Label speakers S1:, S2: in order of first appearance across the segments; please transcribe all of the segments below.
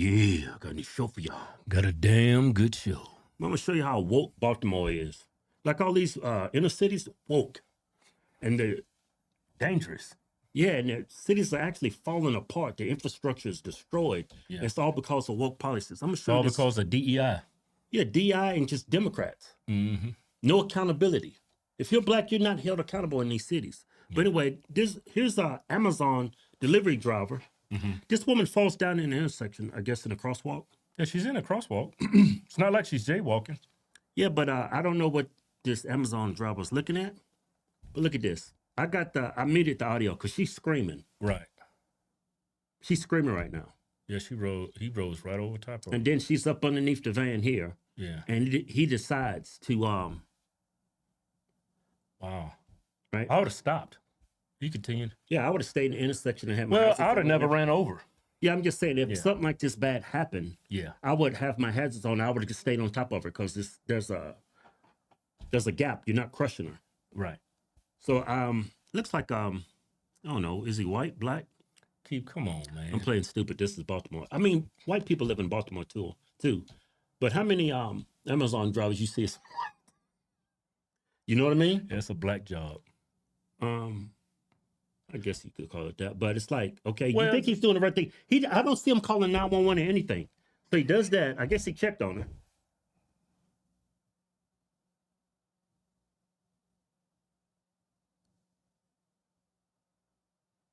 S1: Yeah, I got a new show for y'all.
S2: Got a damn good show.
S1: I'm gonna show you how woke Baltimore is. Like all these inner cities, woke, and they're dangerous. Yeah, and the cities are actually falling apart. The infrastructure is destroyed.
S2: Yeah.
S1: It's all because of woke policies. I'm gonna
S2: It's
S1: show you
S2: all
S1: this.
S2: because of DEI.
S1: Yeah, DI and just Democrats.
S2: Mm-hmm.
S1: No accountability. If you're black, you're not held accountable in these cities. But anyway, here's a Amazon delivery driver. This woman falls down in the intersection, I guess in a crosswalk.
S2: Yeah, she's in a crosswalk. It's not like she's jaywalking.
S1: Yeah, but I don't know what this Amazon driver was looking at. But look at this. I muted the audio because she's screaming.
S2: Right.
S1: She's screaming right now.
S2: Yeah, he rose right over top of her.
S1: And then she's up underneath the van here.
S2: Yeah.
S1: And he decides to
S2: Wow.
S1: right.
S2: I would have stopped. He continued.
S1: Yeah, I would have stayed in the intersection and had my
S2: Well,
S1: hazards
S2: I would have
S1: on.
S2: never ran over.
S1: Yeah, I'm just saying if something like this bad happened,
S2: Yeah.
S1: I would have my hazards on. I would have just stayed on top of her because there's a gap. You're not crushing her.
S2: Right.
S1: So looks like I don't know, is he white, black?
S2: Come on, man.
S1: I'm playing stupid. This is Baltimore. I mean, white people live in Baltimore too. But how many Amazon drivers you see? You know what I mean?
S2: Yeah, it's a black job.
S1: I guess you could call it that. But it's like, okay,
S2: Well,
S1: you think he's doing the right thing? I don't see him calling 911 or anything. So he does that. I guess he checked on her.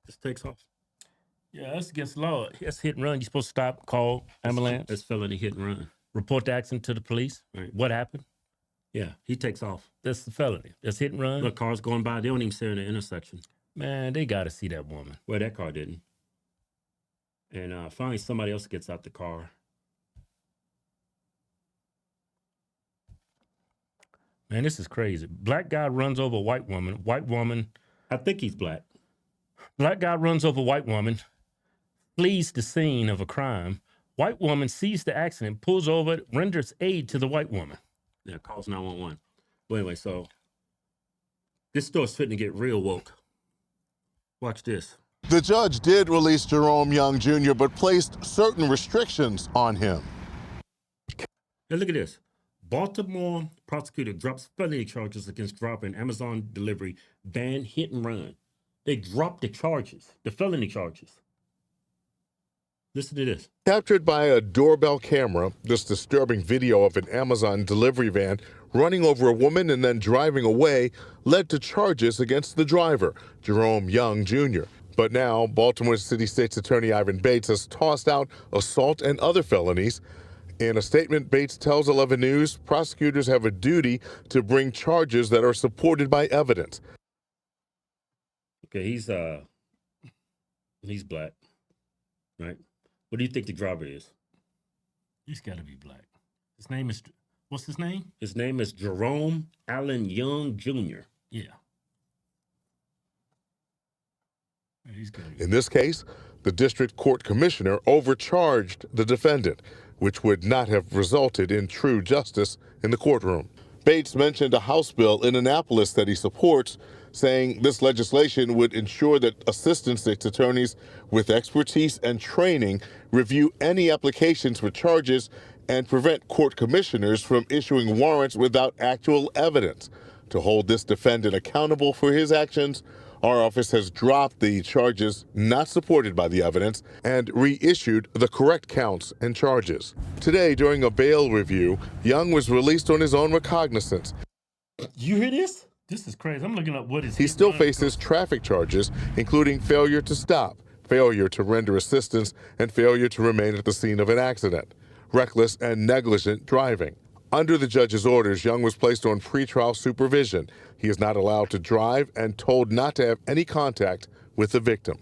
S1: Just takes off.
S2: Yeah, that's against the law. That's hit and run. You're supposed to stop, call ambulance.
S1: That's felony hit and run.
S2: Report the accident to the police.
S1: Right.
S2: What happened?
S1: Yeah, he takes off.
S2: That's the felony. That's hit and run.
S1: Look, cars going by. They don't even stay in the intersection.
S2: Man, they got to see that woman.
S1: Well, that car didn't. And finally, somebody else gets out the car.
S2: Man, this is crazy. Black guy runs over white woman. White woman.
S1: I think he's black.
S2: Black guy runs over white woman. Flees the scene of a crime. White woman sees the accident, pulls over, renders aid to the white woman.
S1: Yeah, calls 911. But anyway, so this store's fitting to get real woke. Watch this.
S3: The judge did release Jerome Young Jr., but placed certain restrictions on him.
S1: Now look at this. Baltimore prosecutor drops felony charges against driver in Amazon delivery van hit and run. They dropped the charges, the felony charges. Listen to this.
S3: Captured by a doorbell camera, this disturbing video of an Amazon delivery van running over a woman and then driving away led to charges against the driver, Jerome Young Jr. But now, Baltimore City State's Attorney Ivan Bates has tossed out assault and other felonies. In a statement, Bates tells 11 News prosecutors have a duty to bring charges that are supported by evidence.
S1: Okay, he's black, right? What do you think the driver is?
S2: He's got to be black. His name is, what's his name?
S1: His name is Jerome Allen Young Jr.
S2: Yeah. He's got to be.
S3: In this case, the district court commissioner overcharged the defendant, which would not have resulted in true justice in the courtroom. Bates mentioned a House bill in Annapolis that he supports, saying this legislation would ensure that assistant state's attorneys with expertise and training review any applications for charges and prevent court commissioners from issuing warrants without actual evidence. To hold this defendant accountable for his actions, our office has dropped the charges not supported by the evidence and reissued the correct counts and charges. Today, during a bail review, Young was released on his own recognizance.
S1: You hear this?
S2: This is crazy. I'm looking up what is.
S3: He still faces traffic charges, including failure to stop, failure to render assistance, and failure to remain at the scene of an accident, reckless and negligent driving. Under the judge's orders, Young was placed on pretrial supervision. He is not allowed to drive and told not to have any contact with the victim.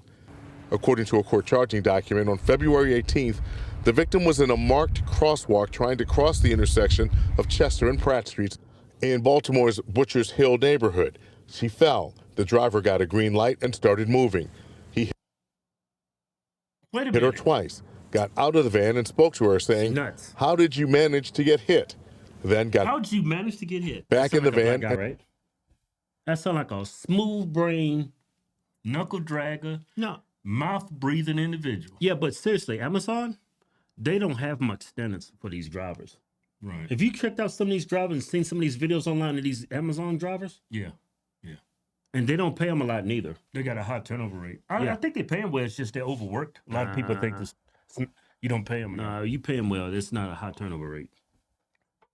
S3: According to a court charging document, on February 18th, the victim was in a marked crosswalk trying to cross the intersection of Chester and Pratt Streets in Baltimore's Butchers Hill neighborhood. She fell. The driver got a green light and started moving. He hit her twice, got out of the van and spoke to her, saying,
S1: Nuts.
S3: "How did you manage to get hit?" Then got
S1: How'd you manage to get hit?
S3: back in the van.
S1: Guy, right? That sound like a smooth brain,
S2: Knuckle dragger,
S1: no,
S2: mouth breathing individual.
S1: yeah, but seriously, Amazon, they don't have much standards for these drivers.
S2: Right.
S1: If you checked out some of these drivers and seen some of these videos online of these Amazon drivers,
S2: Yeah.
S1: and they don't pay them a lot neither.
S2: They got a high turnover rate. I
S1: Yeah.
S2: think they pay them well. It's just they're overworked. A lot of people think this. You don't pay them enough.
S1: No, you pay them well. It's not a high turnover rate.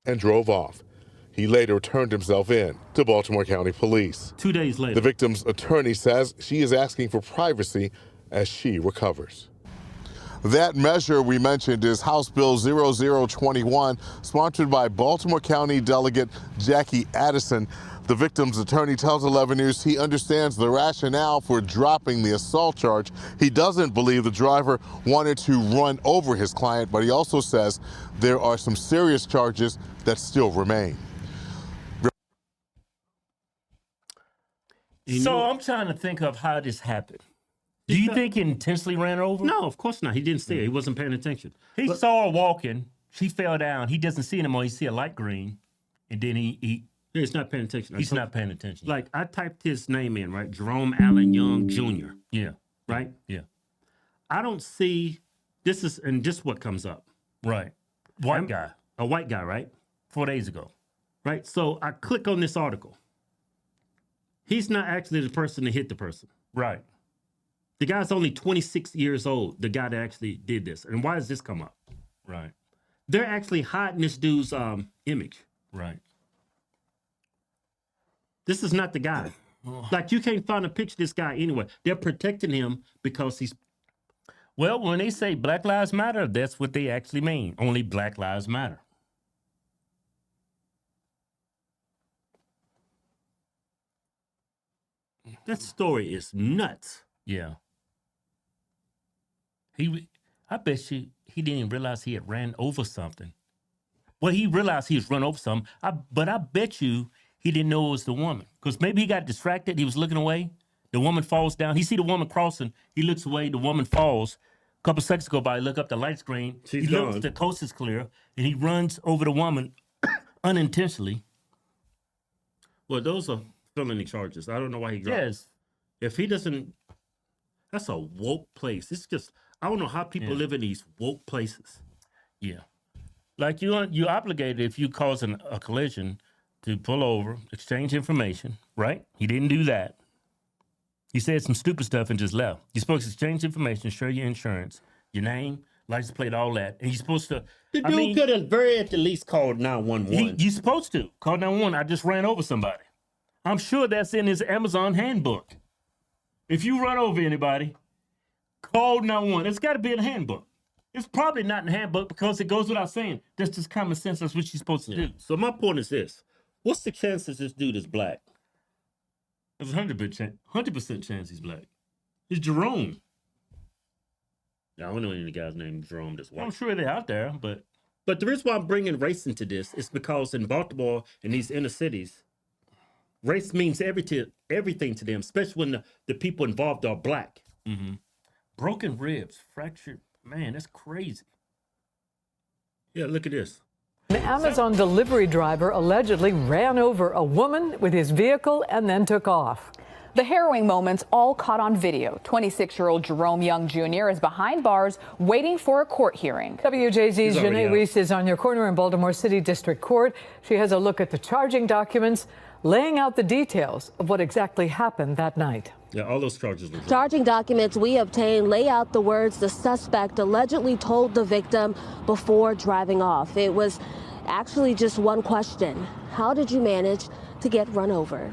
S3: And drove off. He later turned himself in to Baltimore County Police.
S1: 2 days later.
S3: The victim's attorney says she is asking for privacy as she recovers. That measure we mentioned is House Bill 0021, sponsored by Baltimore County Delegate Jackie Addison. The victim's attorney tells 11 News he understands the rationale for dropping the assault charge. He doesn't believe the driver wanted to run over his client, but he also says there are some serious charges that still remain.
S2: So I'm trying to think of how this happened. Do you think he intentionally ran over?
S1: No, of course not. He didn't see it. He wasn't paying attention.
S2: He saw her walking. She fell down. He doesn't see anymore. He see a light green, and then
S1: He's not paying attention.
S2: he's not paying attention.
S1: Like, I typed his name in, right? Jerome Allen Young Jr.,
S2: Yeah.
S1: right?
S2: Yeah.
S1: I don't see, this is what comes up.
S2: Right. White guy.
S1: A white guy, right?
S2: 4 days ago.
S1: Right? So I click on this article. He's not actually the person that hit the person.
S2: Right.
S1: The guy's only 26 years old, the guy that actually did this. And why does this come up?
S2: Right.
S1: They're actually hiding this dude's image.
S2: Right.
S1: This is not the guy. Like, you can't find a picture of this guy anywhere. They're protecting him because he's...
S2: Well, when they say Black Lives Matter, that's what they actually mean. Only Black Lives Matter.
S1: That story is nuts.
S2: Yeah. I bet you he didn't even realize he had ran over something. Well, he realized he was run over something, but I bet you he didn't know it was the woman. Because maybe he got distracted. He was looking away. The woman falls down. He see the woman crossing. He looks away. The woman falls. A couple seconds go by. Look up the light screen.
S1: She's
S2: he looks,
S1: gone.
S2: the coast is clear, and he runs over the woman unintentionally.
S1: Well, those are felony charges. I don't know why he dropped.
S2: Yes.
S1: If he doesn't... That's a woke place. It's just... I don't know how people live in these woke places.
S2: Yeah. Like you're obligated if you cause a collision to pull over, exchange information, right? He didn't do that. He said some stupid stuff and just left. You're supposed to exchange information, share your insurance, your name, license plate, all that. And you're supposed to...
S1: The dude could have very at the least called 911.
S2: You're supposed to. Call 911. I just ran over somebody. I'm sure that's in his Amazon handbook. If you run over anybody, call 911. It's got to be in the handbook. It's probably not in the handbook because it goes without saying. That's just common sense. That's what you're supposed to do.
S1: So my point is this. What's the chances this dude is black?
S2: There's a 100% chance he's black. It's Jerome.
S1: I don't know any of the guys named Jerome that's white.
S2: I'm sure they're out there, but...
S1: But the reason why I'm bringing race into this is because in Baltimore and these inner cities, race means everything to them, especially when the people involved are black.
S2: Mm-hmm. Broken ribs, fractured. Man, that's crazy.
S1: Yeah, look at this.
S4: An Amazon delivery driver allegedly ran over a woman with his vehicle and then took off.
S5: The harrowing moments all caught on video. 26-year-old Jerome Young Jr. is behind bars waiting for a court hearing.
S4: WJZ's Janae Reese is on your corner in Baltimore City District Court. She has a look at the charging documents, laying out the details of what exactly happened that night.
S1: Yeah, all those charges were dropped.
S6: Charging documents we obtained lay out the words the suspect allegedly told the victim before driving off. It was actually just one question. How did you manage to get run over?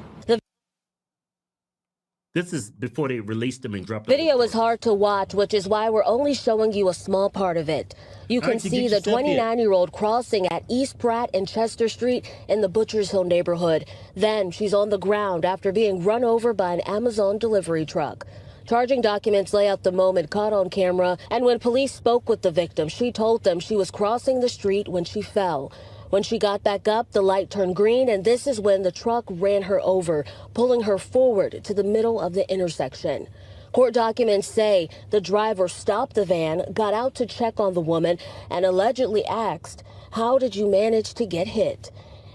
S1: This is before they released them and dropped
S6: The video is hard to watch, which is why we're only showing you a small part of it. You can see the 29-year-old crossing at East Pratt and Chester Street in the Butchers Hill neighborhood. Then she's on the ground after being run over by an Amazon delivery truck. Charging documents lay out the moment caught on camera, and when police spoke with the victim, she told them she was crossing the street when she fell. When she got back up, the light turned green, and this is when the truck ran her over, pulling her forward to the middle of the intersection. Court documents say the driver stopped the van, got out to check on the woman, and allegedly asked, "How did you manage to get hit?"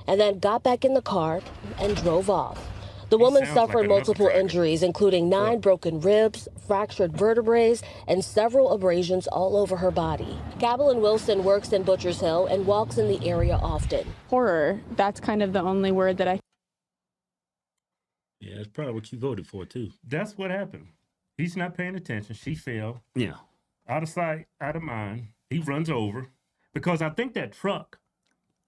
S6: and then got back in the car and drove off. The woman
S2: sounds like
S6: suffered
S2: a knuckle
S6: multiple
S2: dragger.
S6: injuries, including 9 broken ribs, fractured vertebrae, and several abrasions all over her body. Cabell Wilson works in Butchers Hill and walks in the area often.
S7: Horror. That's kind of the only word that I.
S1: Yeah, that's probably what you voted for too.
S2: That's what happened. He's not paying attention. She fell.
S1: Yeah.
S2: Out of sight, out of mind. He runs over because I think that truck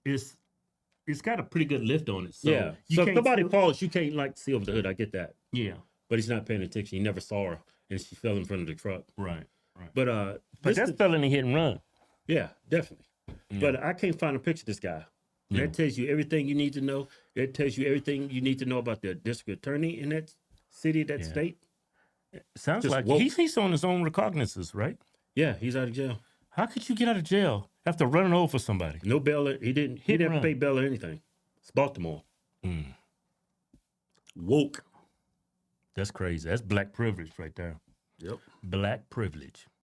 S2: it's got a pretty good lift on it. So
S1: Yeah.
S2: you
S1: So if
S2: can't
S1: somebody
S2: see-
S1: falls, you can't like see over the hood. I get that.
S2: Yeah,
S1: But he's not paying attention. He never saw her and she fell in front of the truck.
S2: right.
S1: But
S2: But that's felony hit and run.
S1: yeah, definitely. But I can't find a picture of this guy. And that tells you everything you need to know. That tells you everything you need to know about the district attorney in that city, that state.
S2: Sounds
S1: Just
S2: like
S1: woke.
S2: he's on his own recognizances, right?
S1: Yeah, he's out of jail.
S2: How could you get out of jail after running over somebody?
S1: No bail. He didn't
S2: Hit and
S1: have to
S2: run.
S1: pay bail or anything. It's Baltimore. Woke.
S2: That's crazy. That's black privilege right there.
S1: Yep.
S2: Black privilege.